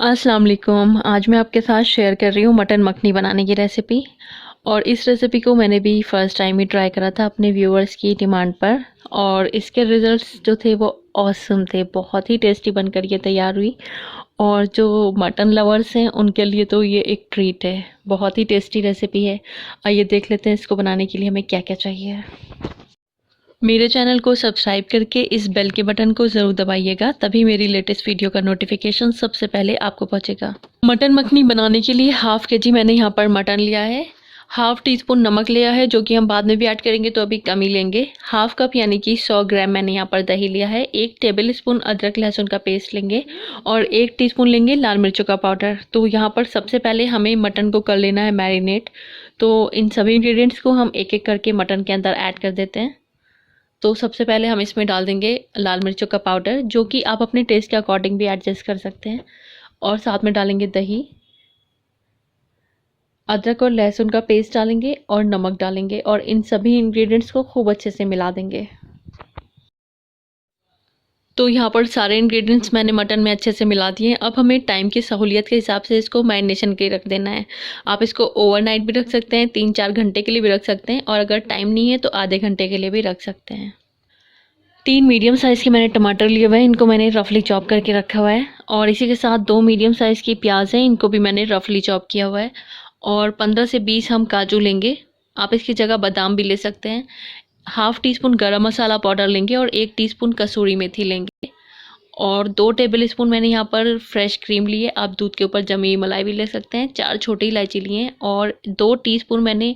अस्सलाम वालेकुम। आज मैं आपके साथ शेयर कर रही हूँ मटन मखनी बनाने की रेसिपी। और इस रेसिपी को मैंने भी फ़र्स्ट टाइम ही ट्राई करा था अपने व्यूअर्स की डिमांड पर, और इसके रिज़ल्ट्स जो थे वो ऑसम थे। बहुत ही टेस्टी बनकर ये तैयार हुई, और जो मटन लवर्स हैं उनके लिए तो ये एक ट्रीट है। बहुत ही टेस्टी रेसिपी है। आइए देख लेते हैं इसको बनाने के लिए हमें क्या क्या चाहिए। मेरे चैनल को सब्सक्राइब करके इस बेल के बटन को ज़रूर दबाइएगा, तभी मेरी लेटेस्ट वीडियो का नोटिफिकेशन सबसे पहले आपको पहुंचेगा। मटन मखनी बनाने के लिए हाफ़ के जी मैंने यहाँ पर मटन लिया है। हाफ़ टी स्पून नमक लिया है, जो कि हम बाद में भी ऐड करेंगे तो अभी कम ही लेंगे। हाफ़ कप यानी कि 100 ग्राम मैंने यहाँ पर दही लिया है। 1 टेबल स्पून अदरक लहसुन का पेस्ट लेंगे, और 1 टीस्पून लेंगे लाल मिर्चों का पाउडर। तो यहाँ पर सबसे पहले हमें मटन को कर लेना है मैरिनेट। तो इन सभी इंग्रेडिएंट्स को हम एक एक करके मटन के अंदर ऐड कर देते हैं। तो सबसे पहले हम इसमें डाल देंगे लाल मिर्चों का पाउडर, जो कि आप अपने टेस्ट के अकॉर्डिंग भी एडजस्ट कर सकते हैं। और साथ में डालेंगे दही, अदरक और लहसुन का पेस्ट डालेंगे, और नमक डालेंगे, और इन सभी इंग्रेडिएंट्स को खूब अच्छे से मिला देंगे। तो यहाँ पर सारे इंग्रेडिएंट्स मैंने मटन में अच्छे से मिला दिए हैं। अब हमें टाइम की सहूलियत के हिसाब से इसको मैरिनेशन के रख देना है। आप इसको ओवरनाइट भी रख सकते हैं, 3-4 घंटे के लिए भी रख सकते हैं, और अगर टाइम नहीं है तो आधे घंटे के लिए भी रख सकते हैं। 3 मीडियम साइज़ के मैंने टमाटर लिए हुए हैं, इनको मैंने रफली चॉप करके रखा हुआ है। और इसी के साथ 2 मीडियम साइज़ की प्याज हैं, इनको भी मैंने रफली चॉप किया हुआ है। और 15 से 20 हम काजू लेंगे, आप इसकी जगह बादाम भी ले सकते हैं। हाफ़ टी स्पून गरम मसाला पाउडर लेंगे, और 1 टीस्पून कसूरी मेथी लेंगे। और 2 टेबल स्पून मैंने यहाँ पर फ्रेश क्रीम ली है, आप दूध के ऊपर जमी हुई मलाई भी ले सकते हैं। 4 छोटी इलायची लिए हैं, और 2 टीस्पून मैंने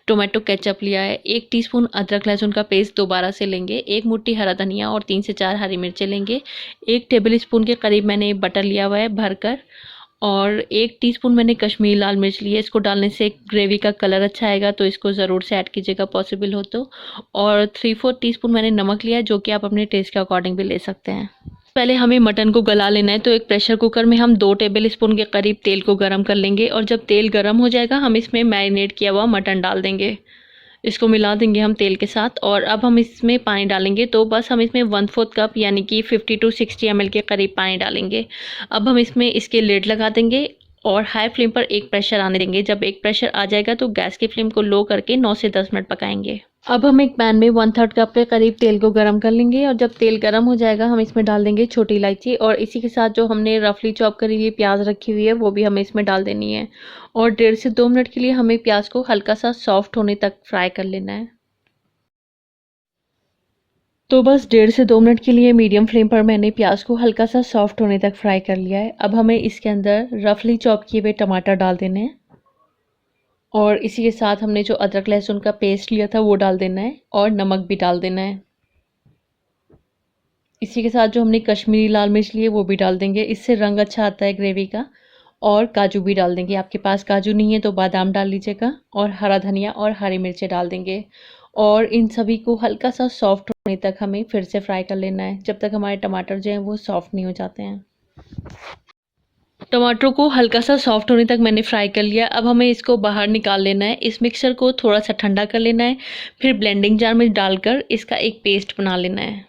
टोमेटो केचप लिया है। 1 टीस्पून अदरक लहसुन का पेस्ट दोबारा से लेंगे। 1 मुट्ठी हरा धनिया और 3 से 4 हरी मिर्चें लेंगे। 1 टेबल स्पून के करीब मैंने बटर लिया हुआ है भरकर। और 1 टीस्पून मैंने कश्मीरी लाल मिर्च ली है, इसको डालने से ग्रेवी का कलर अच्छा आएगा, तो इसको ज़रूर से ऐड कीजिएगा पॉसिबल हो तो। और 3/4 टीस्पून मैंने नमक लिया है, जो कि आप अपने टेस्ट के अकॉर्डिंग भी ले सकते हैं। पहले हमें मटन को गला लेना है, तो एक प्रेशर कुकर में हम 2 टेबल स्पून के करीब तेल को गर्म कर लेंगे, और जब तेल गर्म हो जाएगा हम इसमें मैरिनेट किया हुआ मटन डाल देंगे। इसको मिला देंगे हम तेल के साथ, और अब हम इसमें पानी डालेंगे। तो बस हम इसमें 1/4 कप यानी कि 50 टू 60 ml के करीब पानी डालेंगे। अब हम इसमें इसके लिड लगा देंगे, और हाई फ्लेम पर एक प्रेशर आने देंगे। जब एक प्रेशर आ जाएगा तो गैस की फ्लेम को लो करके 9 से 10 मिनट पकाएंगे। अब हम एक पैन में 1/3 कप के करीब तेल को गरम कर लेंगे, और जब तेल गरम हो जाएगा हम इसमें डाल देंगे छोटी इलायची, और इसी के साथ जो हमने रफली चॉप करी हुई प्याज रखी हुई है वो भी हमें इसमें डाल देनी है। और 1.5 से 2 मिनट के लिए हमें प्याज को हल्का सा सॉफ्ट होने तक फ्राई कर लेना है। तो बस 1.5 से 2 मिनट के लिए मीडियम फ्लेम पर मैंने प्याज को हल्का सा सॉफ्ट होने तक फ्राई कर लिया है। अब हमें इसके अंदर रफली चॉप किए हुए टमाटर डाल देने हैं, और इसी के साथ हमने जो अदरक लहसुन का पेस्ट लिया था वो डाल देना है, और नमक भी डाल देना है। इसी के साथ जो हमने कश्मीरी लाल मिर्च ली है वो भी डाल देंगे, इससे रंग अच्छा आता है ग्रेवी का। और काजू भी डाल देंगे, आपके पास काजू नहीं है तो बादाम डाल लीजिएगा। और हरा धनिया और हरी मिर्चें डाल देंगे, और इन सभी को हल्का सा सॉफ्ट होने तक हमें फिर से फ्राई कर लेना है, जब तक हमारे टमाटर जो हैं वो सॉफ्ट नहीं हो जाते हैं। टमाटरों को हल्का सा सॉफ्ट होने तक मैंने फ्राई कर लिया। अब हमें इसको बाहर निकाल लेना है। इस मिक्सचर को थोड़ा सा ठंडा कर लेना है, फिर ब्लेंडिंग जार में डालकर इसका एक पेस्ट बना लेना है।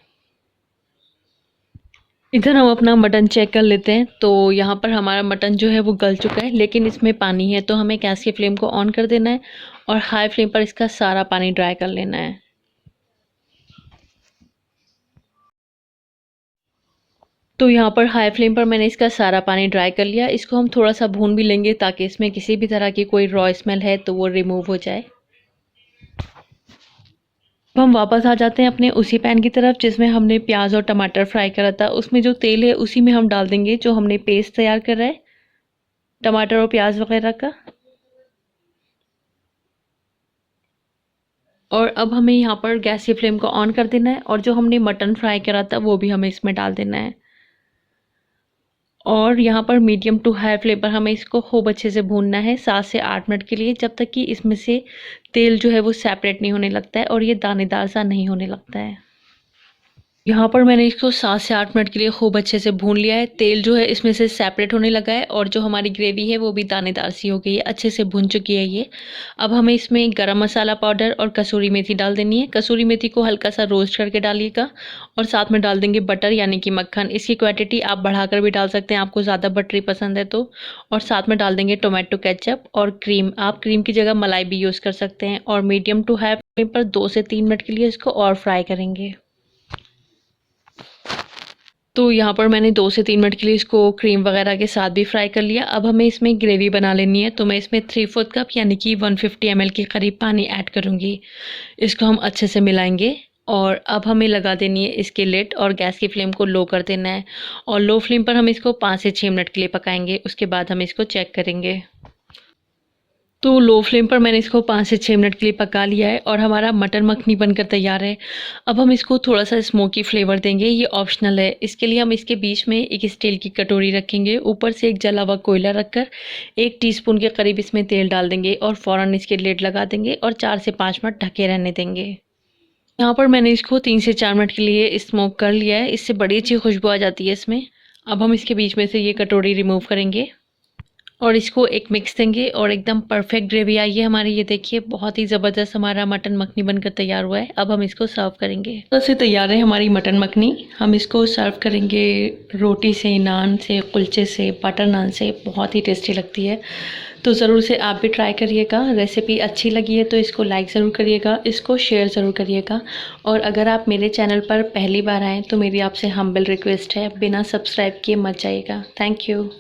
इधर हम अपना मटन चेक कर लेते हैं। तो यहाँ पर हमारा मटन जो है वो गल चुका है, लेकिन इसमें पानी है, तो हमें गैस की फ्लेम को ऑन कर देना है, और हाई फ्लेम पर इसका सारा पानी ड्राई कर लेना है। तो यहाँ पर हाई फ्लेम पर मैंने इसका सारा पानी ड्राई कर लिया। इसको हम थोड़ा सा भून भी लेंगे, ताकि इसमें किसी भी तरह की कोई रॉ स्मेल है तो वो रिमूव हो जाए। अब हम वापस आ जाते हैं अपने उसी पैन की तरफ जिसमें हमने प्याज और टमाटर फ्राई करा था। उसमें जो तेल है उसी में हम डाल देंगे जो हमने पेस्ट तैयार करा है टमाटर और प्याज वगैरह का। और अब हमें यहाँ पर गैस की फ्लेम को ऑन कर देना है, और जो हमने मटन फ्राई करा था वो भी हमें इसमें डाल देना है। और यहाँ पर मीडियम टू हाई फ्लेम पर हमें इसको खूब अच्छे से भूनना है 7 से 8 मिनट के लिए, जब तक कि इसमें से तेल जो है वो सेपरेट नहीं होने लगता है और ये दानेदार सा नहीं होने लगता है। यहाँ पर मैंने इसको 7 से 8 मिनट के लिए खूब अच्छे से भून लिया है। तेल जो है इसमें से सेपरेट होने लगा है और जो हमारी ग्रेवी है वो भी दानेदार सी हो गई है, अच्छे से भुन चुकी है ये। अब हमें इसमें गरम मसाला पाउडर और कसूरी मेथी डाल देनी है। कसूरी मेथी को हल्का सा रोस्ट करके डालिएगा और साथ में डाल देंगे बटर यानी कि मक्खन। इसकी क्वांटिटी आप बढ़ाकर भी डाल सकते हैं, आपको ज़्यादा बटरी पसंद है तो। और साथ में डाल देंगे टोमेटो केचप और क्रीम। आप क्रीम की जगह मलाई भी यूज़ कर सकते हैं और मीडियम टू हाई फ्लेम पर 2 से 3 मिनट के लिए इसको और फ्राई करेंगे। तो यहाँ पर मैंने 2 से 3 मिनट के लिए इसको क्रीम वगैरह के साथ भी फ्राई कर लिया। अब हमें इसमें ग्रेवी बना लेनी है, तो मैं इसमें 3/4 कप यानी कि 150 ml के करीब पानी ऐड करूँगी। इसको हम अच्छे से मिलाएंगे और अब हमें लगा देनी है इसकी लिड और गैस की फ्लेम को लो कर देना है और लो फ्लेम पर हम इसको 5 से 6 मिनट के लिए पकाएंगे। उसके बाद हम इसको चेक करेंगे। तो लो फ्लेम पर मैंने इसको 5 से 6 मिनट के लिए पका लिया है और हमारा मटर मखनी बनकर तैयार है। अब हम इसको थोड़ा सा स्मोकी फ्लेवर देंगे, ये ऑप्शनल है। इसके लिए हम इसके बीच में एक स्टील की कटोरी रखेंगे, ऊपर से एक जला हुआ कोयला रखकर 1 टीस्पून के करीब इसमें तेल डाल देंगे और फ़ौरन इसके लिड लगा देंगे और 4 से 5 मिनट ढके रहने देंगे। यहाँ पर मैंने इसको 3 से 4 मिनट के लिए स्मोक कर लिया है, इससे बड़ी अच्छी खुशबू आ जाती है इसमें। अब हम इसके बीच में से ये कटोरी रिमूव करेंगे और इसको एक मिक्स देंगे और एकदम परफेक्ट ग्रेवी आई है हमारी। ये देखिए बहुत ही ज़बरदस्त हमारा मटन मखनी बनकर तैयार हुआ है। अब हम इसको सर्व करेंगे। तो से तैयार है हमारी मटन मखनी। हम इसको सर्व करेंगे रोटी से, नान से, कुलचे से, बटर नान से। बहुत ही टेस्टी लगती है, तो ज़रूर से आप भी ट्राई करिएगा। रेसिपी अच्छी लगी है तो इसको लाइक ज़रूर करिएगा, इसको शेयर ज़रूर करिएगा। और अगर आप मेरे चैनल पर पहली बार आएँ तो मेरी आपसे हम्बल रिक्वेस्ट है, बिना सब्सक्राइब किए मत जाइएगा। Thank you.